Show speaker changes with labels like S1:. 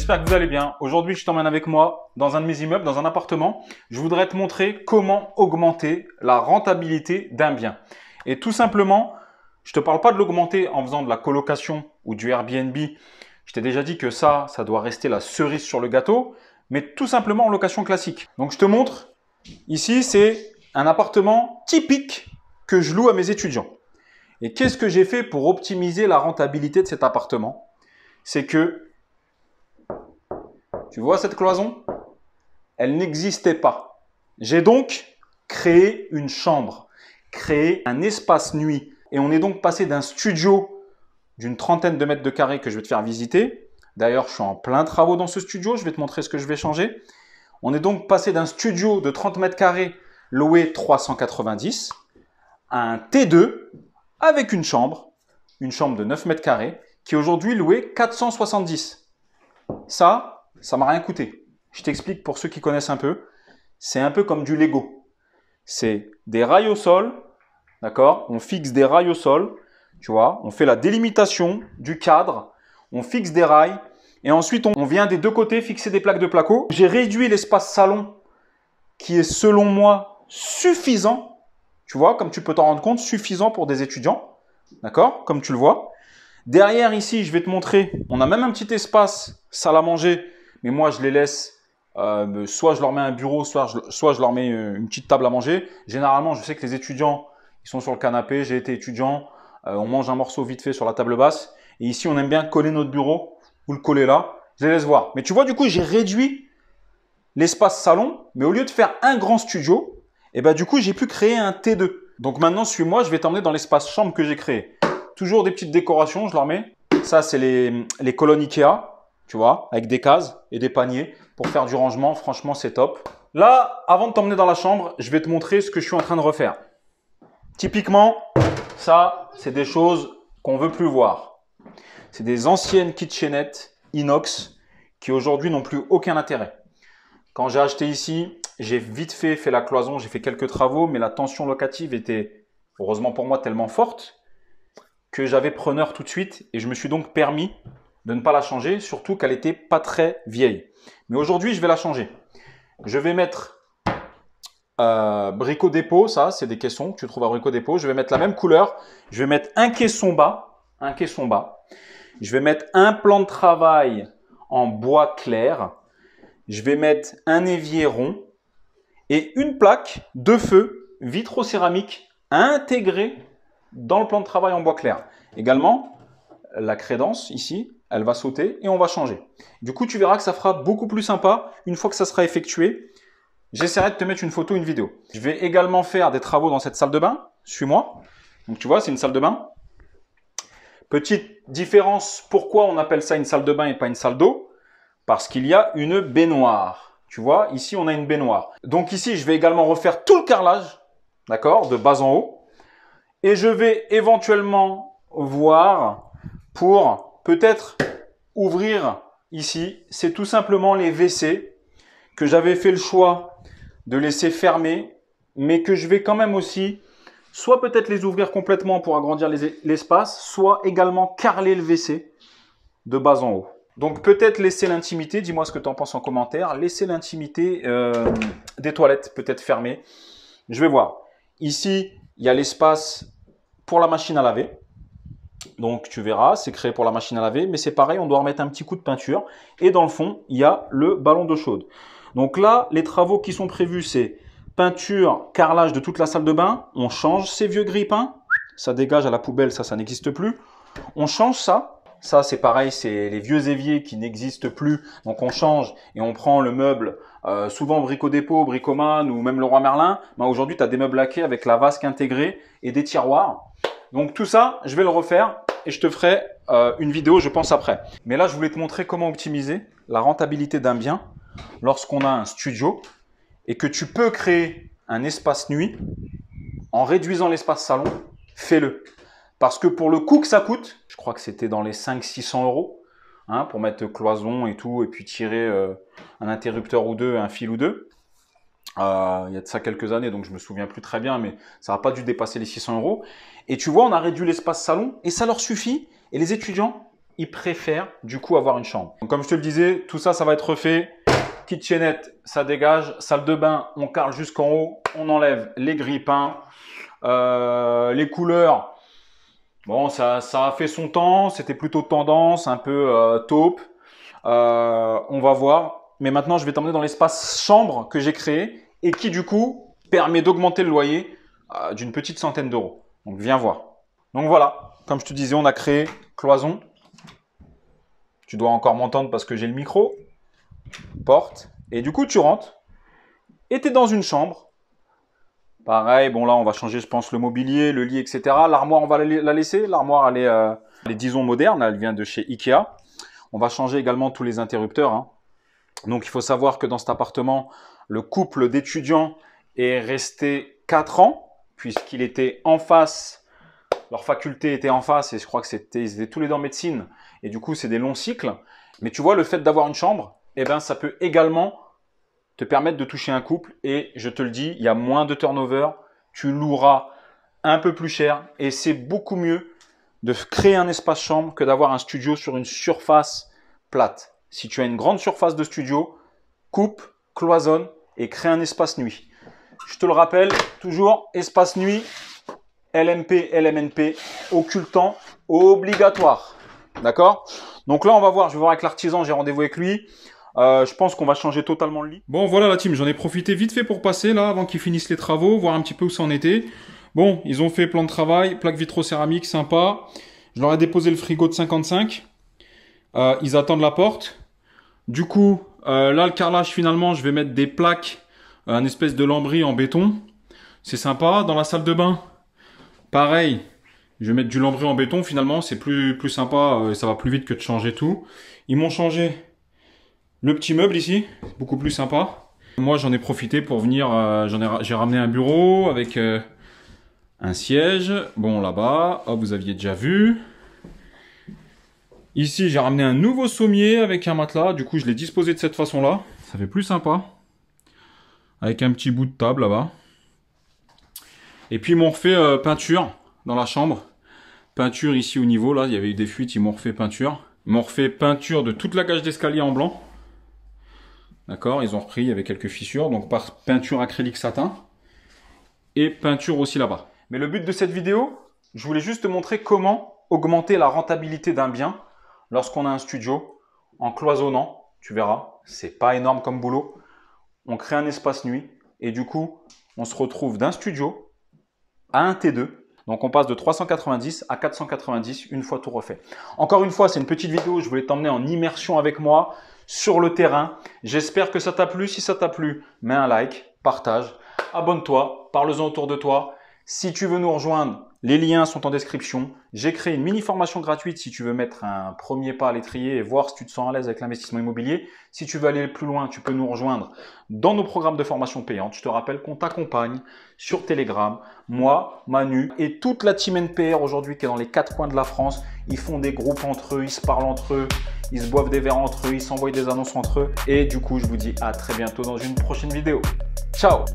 S1: j'espère que vous allez bien. Aujourd'hui, je t'emmène avec moi dans un de mes immeubles, dans un appartement. Je voudrais te montrer comment augmenter la rentabilité d'un bien. Et tout simplement, je ne te parle pas de l'augmenter en faisant de la colocation ou du Airbnb. Je t'ai déjà dit que ça doit rester la cerise sur le gâteau, mais tout simplement en location classique. Donc, je te montre. Ici, c'est un appartement typique que je loue à mes étudiants. Et qu'est-ce que j'ai fait pour optimiser la rentabilité de cet appartement? C'est que, tu vois cette cloison? Elle n'existait pas. J'ai donc créé une chambre, créé un espace nuit. Et on est donc passé d'un studio d'une trentaine de mètres de carrés que je vais te faire visiter. D'ailleurs, je suis en plein travaux dans ce studio. Je vais te montrer ce que je vais changer. On est donc passé d'un studio de 30 mètres carrés loué 390 à un T2 avec une chambre de 9 mètres carrés qui est aujourd'hui louée 470. Ça m'a rien coûté. Je t'explique pour ceux qui connaissent un peu. C'est un peu comme du Lego. C'est des rails au sol, d'accord? On fixe des rails au sol, tu vois. On fait la délimitation du cadre, on fixe des rails et ensuite on vient des deux côtés fixer des plaques de placo. J'ai réduit l'espace salon qui est selon moi suffisant, tu vois, comme tu peux t'en rendre compte, suffisant pour des étudiants, d'accord? Comme tu le vois. Derrière, ici, je vais te montrer, on a même un petit espace salle à manger, mais moi, je les laisse, soit je leur mets un bureau, soit je leur mets une petite table à manger. Généralement, je sais que les étudiants, ils sont sur le canapé, j'ai été étudiant, on mange un morceau vite fait sur la table basse. Et ici, on aime bien coller notre bureau, ou le coller là, je les laisse voir. Mais tu vois, du coup, j'ai réduit l'espace salon, mais au lieu de faire un grand studio, et ben, du coup, j'ai pu créer un T2. Donc maintenant, suis-moi, je vais t'emmener dans l'espace chambre que j'ai créé. Toujours des petites décorations, je leur mets. Ça, c'est les colonnes Ikea, tu vois, avec des cases et des paniers pour faire du rangement. Franchement, c'est top. Là, avant de t'emmener dans la chambre, je vais te montrer ce que je suis en train de refaire. Typiquement, ça, c'est des choses qu'on ne veut plus voir. C'est des anciennes kitchenettes inox qui aujourd'hui n'ont plus aucun intérêt. Quand j'ai acheté ici, j'ai vite fait la cloison, j'ai fait quelques travaux, mais la tension locative était, heureusement pour moi, tellement forte que j'avais preneur tout de suite et je me suis donc permis de ne pas la changer, surtout qu'elle n'était pas très vieille. Mais aujourd'hui, je vais la changer. Je vais mettre Brico Dépôt, ça, c'est des caissons que tu trouves à Brico Dépôt. Je vais mettre la même couleur. Je vais mettre un caisson bas. Je vais mettre un plan de travail en bois clair. Je vais mettre un évier rond et une plaque de feu vitro-céramique intégrée dans le plan de travail en bois clair. Également, la crédence ici, elle va sauter et on va changer. Du coup, tu verras que ça fera beaucoup plus sympa une fois que ça sera effectué. J'essaierai de te mettre une photo, une vidéo. Je vais également faire des travaux dans cette salle de bain. Suis-moi. Donc, tu vois, c'est une salle de bain. Petite différence, pourquoi on appelle ça une salle de bain et pas une salle d'eau? Parce qu'il y a une baignoire. Tu vois, ici, on a une baignoire. Donc ici, je vais également refaire tout le carrelage, d'accord, de bas en haut. Et je vais éventuellement voir pour peut-être ouvrir ici. C'est tout simplement les WC que j'avais fait le choix de laisser fermer, mais que je vais quand même aussi soit peut-être les ouvrir complètement pour agrandir l'espace, soit également carreler le WC de bas en haut. Donc peut-être laisser l'intimité, dis-moi ce que tu en penses en commentaire, laisser l'intimité des toilettes peut-être fermées. Je vais voir. Ici, il y a l'espace pour la machine à laver. Donc tu verras, c'est créé pour la machine à laver, mais c'est pareil, on doit remettre un petit coup de peinture. Et dans le fond, il y a le ballon d'eau chaude. Donc là, les travaux qui sont prévus, c'est peinture, carrelage de toute la salle de bain. On change ces vieux grille-pains. Ça dégage à la poubelle, ça n'existe plus. On change ça. Ça, c'est pareil, c'est les vieux éviers qui n'existent plus. Donc, on change et on prend le meuble, souvent Brico Dépôt, Bricoman ou même Leroy Merlin. Mais aujourd'hui, tu as des meubles laqués avec la vasque intégrée et des tiroirs. Donc, tout ça, je vais le refaire et je te ferai une vidéo, je pense, après. Mais là, je voulais te montrer comment optimiser la rentabilité d'un bien lorsqu'on a un studio et que tu peux créer un espace nuit en réduisant l'espace salon. Fais-le. Parce que pour le coût que ça coûte, je crois que c'était dans les 500-600 euros hein, pour mettre cloison et tout, et puis tirer un interrupteur ou deux, un fil ou deux. Il y a de ça quelques années, donc je me souviens plus très bien, mais ça n'a pas dû dépasser les 600 euros. Et tu vois, on a réduit l'espace salon et ça leur suffit. Et les étudiants, ils préfèrent du coup avoir une chambre. Donc, comme je te le disais, tout ça, ça va être refait. Kitchenette, ça dégage. Salle de bain, on carle jusqu'en haut. On enlève les grippins, les couleurs. Bon, ça a fait son temps. C'était plutôt tendance, un peu taupe. On va voir. Mais maintenant, je vais t'emmener dans l'espace chambre que j'ai créé et qui du coup permet d'augmenter le loyer d'une petite centaine d'euros. Donc, viens voir. Donc voilà, comme je te disais, on a créé cloison. Tu dois encore m'entendre parce que j'ai le micro. Porte. Et du coup, tu rentres et tu es dans une chambre. Pareil, bon là, on va changer, je pense, le mobilier, le lit, etc. L'armoire, on va la laisser. L'armoire, elle est, disons, moderne. Elle vient de chez Ikea. On va changer également tous les interrupteurs, hein. Donc, il faut savoir que dans cet appartement, le couple d'étudiants est resté 4 ans puisqu'il était en face. Leur faculté était en face et je crois que ils étaient tous les deux en médecine. Et du coup, c'est des longs cycles. Mais tu vois, le fait d'avoir une chambre, eh ben, ça peut également te permettre de toucher un couple. Et je te le dis, il y a moins de turnover. Tu loueras un peu plus cher. Et c'est beaucoup mieux de créer un espace chambre que d'avoir un studio sur une surface plate. Si tu as une grande surface de studio, coupe, cloisonne et crée un espace nuit. Je te le rappelle, toujours espace nuit. LMP, LMNP, occultant, obligatoire. D'accord? Donc là, on va voir. Je vais voir avec l'artisan. J'ai rendez-vous avec lui. Je pense qu'on va changer totalement le lit. Bon, voilà la team. J'en ai profité vite fait pour passer là, avant qu'ils finissent les travaux, voir un petit peu où ça en était. Bon, ils ont fait plan de travail, plaque vitro-céramique, sympa. Je leur ai déposé le frigo de 55. Ils attendent la porte. Du coup, là, le carrelage, finalement, je vais mettre des plaques, un espèce de lambris en béton. C'est sympa. Dans la salle de bain, pareil, je vais mettre du lambris en béton. Finalement, c'est plus sympa. Ça va plus vite que de changer tout. Ils m'ont changé le petit meuble ici. Beaucoup plus sympa. Moi, j'en ai profité pour venir. J'ai ramené un bureau avec un siège. Bon, là-bas, oh, vous aviez déjà vu. Ici, j'ai ramené un nouveau sommier avec un matelas. Du coup, je l'ai disposé de cette façon-là. Ça fait plus sympa. Avec un petit bout de table là-bas. Et puis, ils m'ont refait peinture dans la chambre. Peinture ici au niveau, là. Il y avait eu des fuites, ils m'ont refait peinture. Ils m'ont refait peinture de toute la cage d'escalier en blanc. D'accord, ils ont repris, il y avait quelques fissures. Donc, par peinture acrylique satin. Et peinture aussi là-bas. Mais le but de cette vidéo, je voulais juste te montrer comment augmenter la rentabilité d'un bien lorsqu'on a un studio en cloisonnant. Tu verras, c'est pas énorme comme boulot. On crée un espace nuit et du coup, on se retrouve d'un studio à un T2. Donc, on passe de 390 à 490 une fois tout refait. Encore une fois, c'est une petite vidéo. Je voulais t'emmener en immersion avec moi sur le terrain. J'espère que ça t'a plu. Si ça t'a plu, mets un like, partage, abonne-toi, parle-en autour de toi. Si tu veux nous rejoindre, les liens sont en description. J'ai créé une mini formation gratuite si tu veux mettre un premier pas à l'étrier et voir si tu te sens à l'aise avec l'investissement immobilier. Si tu veux aller plus loin, tu peux nous rejoindre dans nos programmes de formation payante. Je te rappelle qu'on t'accompagne sur Telegram. Moi, Manu et toute la team NPR aujourd'hui qui est dans les 4 coins de la France. Ils font des groupes entre eux, ils se parlent entre eux, ils se boivent des verres entre eux, ils s'envoient des annonces entre eux. Et du coup, je vous dis à très bientôt dans une prochaine vidéo. Ciao!